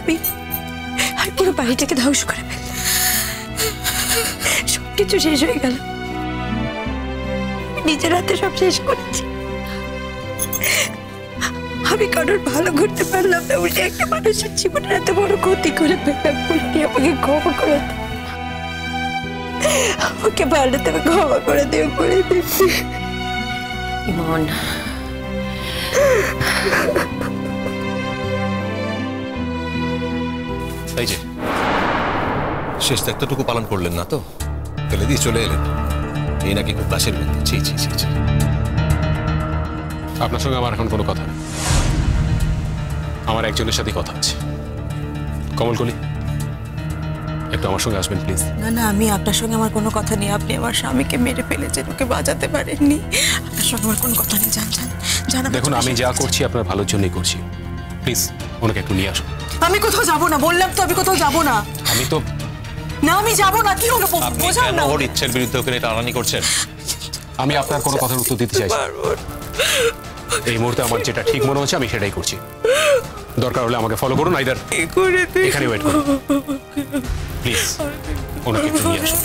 আমি পুরো বাড়িটাকে ধ্বংস করে ফেললাম, সবকিছু শেষ হয়ে গেল, নিজের হাতে সব শেষ করেছি। আমি কারোর ভালো করতে পারলাম না, উল্টে একটা মানুষের জীবনের এত বড় ক্ষতি করে ফেললাম। উল্টে আমাকে ক্ষমা করে দে, আমাকে ভালো তুমি ক্ষমা করে দিও, করে দিচ্ছি। ইমন, এই যে শেষ দায়িত্বটুকু পালন করলেন না তো, ফেলে দিয়ে চলে এলেন। এই নাকি খুব কাছের বন্ধু। ছি ছি ছি ছি। আপনার সঙ্গে আমার এখন কোনো কথা নেই, আমার একজনের সাথে কথা আছে। কমলকলি, একটু আমার সঙ্গে আসবেন প্লিজ। না না, আমি আপনার সঙ্গে আমার কোনো কথা নেই। আপনি আমার স্বামীকে মেরে ফেলেছেন, ওকে বাঁচাতে পারেননি। আপনার সঙ্গে আমার কোনো কথা নেই। জান। দেখুন, আমি যা করছি আপনার ভালোর জন্যই করছি। প্লিজ ওনাকে একটু নিয়ে আসুন। আমি কোথাও যাব না, বললাম তো আমি কোথাও যাব না। আমি তো না, আমি যাব না। কি হলো? আপনি কেন ওর ইচ্ছের বিরুদ্ধে ওকে টানাটানি করছেন? আমি আপনার কোনো কথার উত্তর দিতে চাইছি। এই মুহূর্তে আমার যেটা ঠিক মনে হচ্ছে আমি সেটাই করছি। দরকার হলে আমাকে ফলো করুন, আইদার এখানে ওয়েট করুন। প্লিজ ওনাকে একটু নিয়ে আসুন।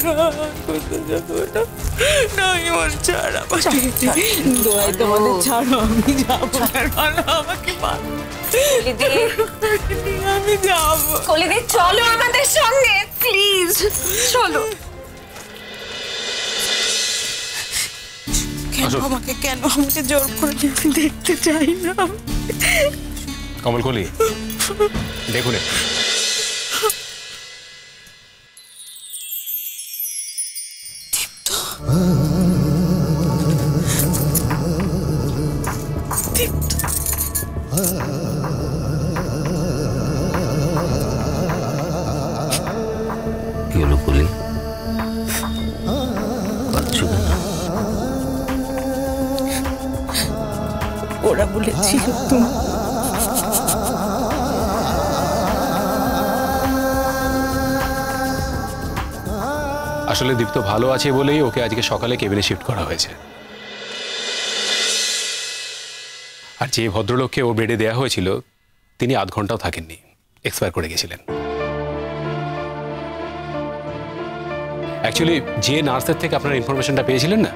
চলো আমাদের সঙ্গে, প্লিজ চলো। কেন আমাকে জোর করে দেখতে চাই না? কমলকলি, দেখুন কি হলো কলি? কাঁদছো কেন? ওরা বলেছিল তুমি আসলে দীপ্ত ভালো আছে বলেই ওকে আজকে সকালে কেবিনে শিফট করা হয়েছে। আর যে ভদ্রলোককে ও বেডে দেয়া হয়েছিল তিনি আধ ঘন্টাও থাকেননি, এক্সপায়ার করে গেছিলেন। অ্যাকচুয়ালি যে নার্সের থেকে আপনার ইনফরমেশনটা পেয়েছিলেন না,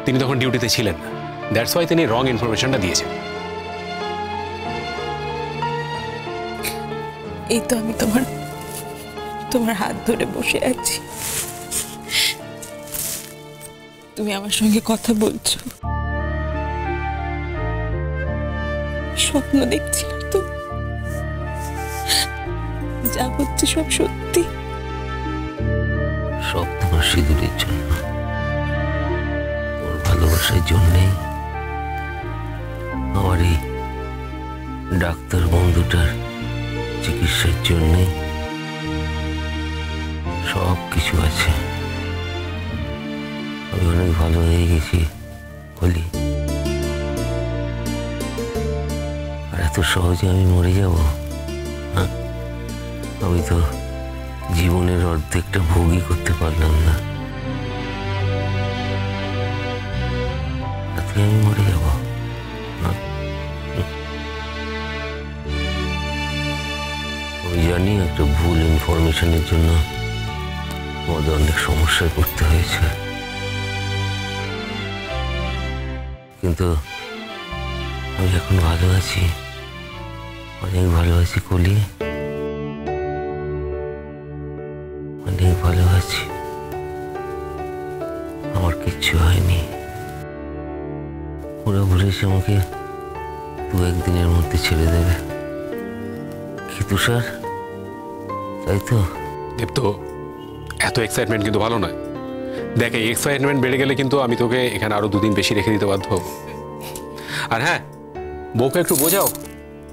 তিনি তখন ডিউটিতে ছিলেন না। দ্যাটস ওয়াই তিনি রং ইনফরমেশনটা দিয়েছেন। এই তো আমি তোমার হাত ধরে বসে আছি, তুমি আমার সঙ্গে কথা বলছো। স্বপ্ন দেখছিলাম তো, যা হচ্ছে সব সত্যি। সব তোমার সিঁদুরের জন্য, তোর ভালোবাসার জন্যেই আমার এই ডাক্তার বন্ধুটার চিকিৎসার জন্যে সব কিছু আছে। আমি অনেক ভালো হয়ে গেছি বলি, আর এত সহজে আমি মরে যাব? আমি তো জীবনের অর্ধেকটা ভোগই করতে পারলাম না, তাতে আমি মরে যাব? আমি জানি একটা ভুল ইনফরমেশনের জন্য আমাদের অনেক সমস্যায় পড়তে হয়েছে, কিন্তু আমি এখন ভালো আছি, অনেক ভালো আছি কলি, অনেক ভালো আছি। আমার কিচ্ছু হয়নি। ওরা বলেছে আমাকে 2-1 দিনের মধ্যে ছেড়ে দেবে। কি তুষার, তাই তো? দীপ্ত, এত এক্সাইটমেন্ট কিন্তু ভালো নয়। দেখ, এই এক্সাইটমেন্ট বেড়ে গেলে কিন্তু আমি তোকে এখানে আরো 2 দিন বেশি রেখে দিতে বাধ্য হব। আর হ্যাঁ, বউকে একটু বোঝাও,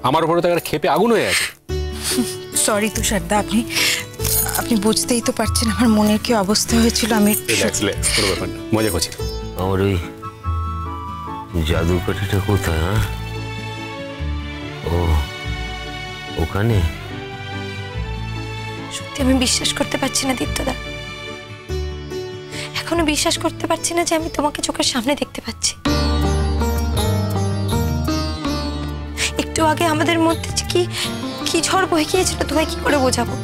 আমার উপরে তো একটা ক্ষেপে আগুন হয়ে আছে। সরি তুষারদা, আপনি বুঝতেই তো পারছেন আমার মনের কি অবস্থা হয়েছিল। আমি কোনো ব্যাপার না, মজা করছি। আমার ওই জাদু কাঠিটা কোথায়? হ্যাঁ, ও ওখানে। সত্যি আমি বিশ্বাস করতে পারছি না দীপ্তদা, এখনো বিশ্বাস করতে পারছি না যে আমি তোমাকে চোখের সামনে দেখতে পাচ্ছি। একটু আগে আমাদের মধ্যে কি কি ঝড় বয়ে গিয়েছিল তোমায় কি করে বোঝাবো।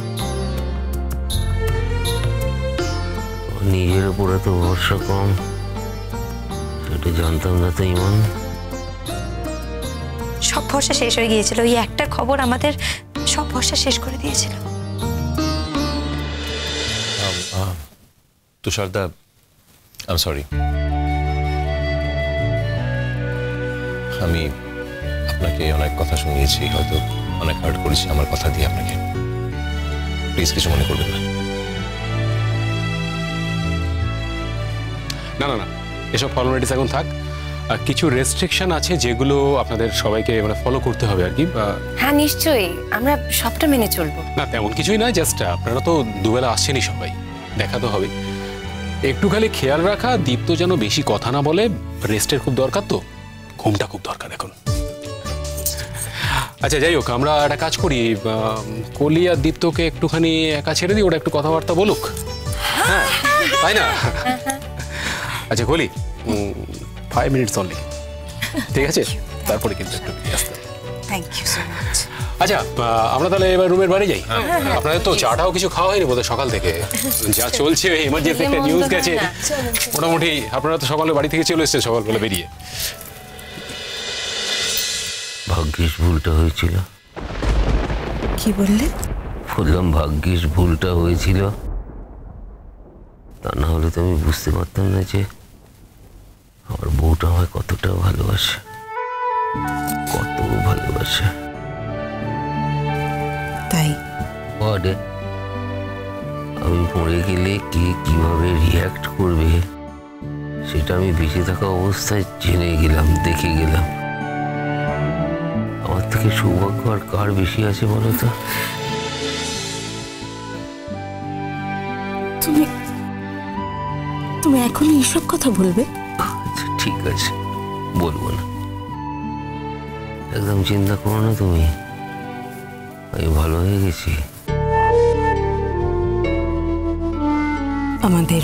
নিজের উপর এত ভরসা কম সেটা জানতাম না তো ইমন। সব ভরসা শেষ হয়ে গিয়েছিল, ওই একটা খবর আমাদের সব ভরসা শেষ করে দিয়েছিল। তুষারদা, আই সরি। আমি আপনাকে অনেক কথা শুনিয়েছি, হয়তো অনেক হার্ট করেছি আমার কথা দিয়ে আপনাকে। প্লিজ কিছু মনে করবেন না। না না না, এসব ফর্মালিটিস এখন থাক। কিছু রেস্ট্রিকশন আছে যেগুলো আপনাদের সবাইকে মানে ফলো করতে হবে আর কি। হ্যাঁ নিশ্চয়ই, আমরা সবটা মেনে চলবো। না তেমন কিছুই না, জাস্ট আপনারা তো দুবেলা আসছেনই, সবাই দেখা তো হবে। একটু খালি খেয়াল রাখা, দীপ্ত যেন বেশি কথা না বলে। রেস্টের খুব দরকার, তো ঘুমটা খুব দরকার এখন। আচ্ছা যাই হোক, আমরা একটা কাজ করি, কলি আর দীপ্তকে একটুখানি একা ছেড়ে দিই, ওরা একটু কথাবার্তা বলুক। হ্যাঁ তাই না? আচ্ছা কলি, 5 মিনিটস অনলি, ঠিক আছে? তারপরে কিন্তু একটু আসতে হবে। Thank you so much. আচ্ছা আমরা তাহলে এবার রুমের বাড়ি যাই। আপনাদের তো চাটাও কিছু খাওয়া হয়নি বোধহয় সকাল থেকে, যা চলছে এমার্জেন্সি একটা নিউজ গেছে মোটামুটি। আপনারা তো সকালে বাড়ি থেকে চলে এসেছেন সকালবেলা বেরিয়ে। ভাগ্যিস ভুলটা হয়েছিল। কি বললে? বললাম ভাগ্যিস ভুলটা হয়েছিল, তা না হলে তো আমি বুঝতে পারতাম না যে আমার বউটা আমায় কতটা ভালোবাসে, কত ভালোবাসে। তাই বটে, আমি মরে গেলে কে কিভাবে রিয়াক্ট করবে সেটা আমি বেঁচে থাকা অবস্থায় জেনে গেলাম, দেখে গেলাম। আমার থেকে সৌভাগ্য আর কার বেশি আছে বলো তো? তুমি এখন এইসব কথা বলবে? আচ্ছা ঠিক আছে, বলবো না, একদম চিন্তা করো না তুমি, আমি ভালো হয়ে গেছি। আমাদের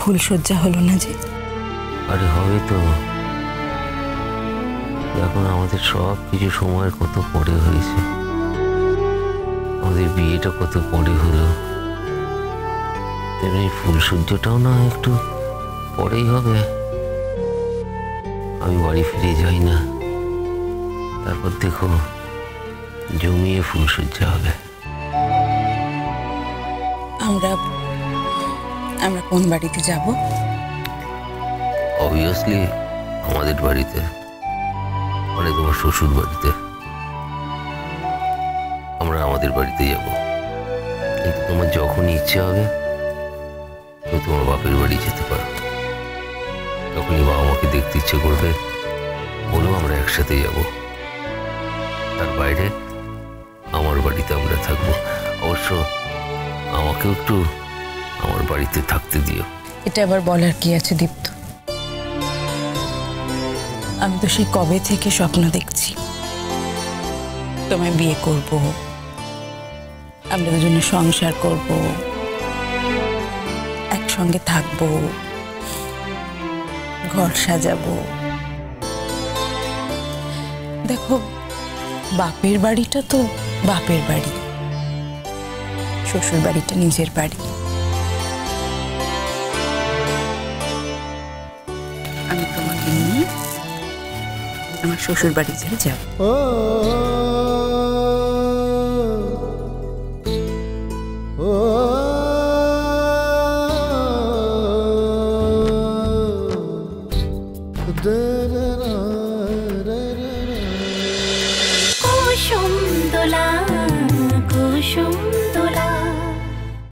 ভুল সজ্জা হলো না যে? আরে হবে তো, এখন আমাদের সব কিছু সময়ের কত পরে হয়েছে, আমাদের বিয়েটা কত পরে হলো, তেমনি ফুলসজ্জাটাও না একটু পরেই হবে। আমি বাড়ি ফিরে যাই না, তারপর দেখো জমিয়ে ফুলসজ্জা হবে। আমরা কোন বাড়িতে যাব? অবভিয়াসলি আমাদের বাড়িতে, মানে তোমার শ্বশুর বাড়িতে। আমরা আমাদের বাড়িতে যাব, কিন্তু তোমার যখন ইচ্ছে হবে তুমি তোমার বাপের বাড়ি যেতে পারো। যখনই বাবা মাকে দেখতে ইচ্ছে করবে বলো, আমরা একসাথে যাব। তার বাইরে আমার বাড়িতে আমরা থাকবো। অবশ্য আমাকেও একটু আমার বাড়িতে থাকতে দিও। এটা আবার বলার কি আছে দীপ্ত? আমি তো সেই কবে থেকে স্বপ্ন দেখছি তোমায় বিয়ে করব, আমরা দুজনে সংসার করব, একসঙ্গে থাকবো, ঘর সাজাবো। দেখো, বাপের বাড়িটা তো বাপের বাড়ি, শ্বশুর বাড়িটা নিজের বাড়ি। আমি তোমাকে নিয়ে আমার শ্বশুর বাড়ি ছেড়ে যাব। কুসুম দোলা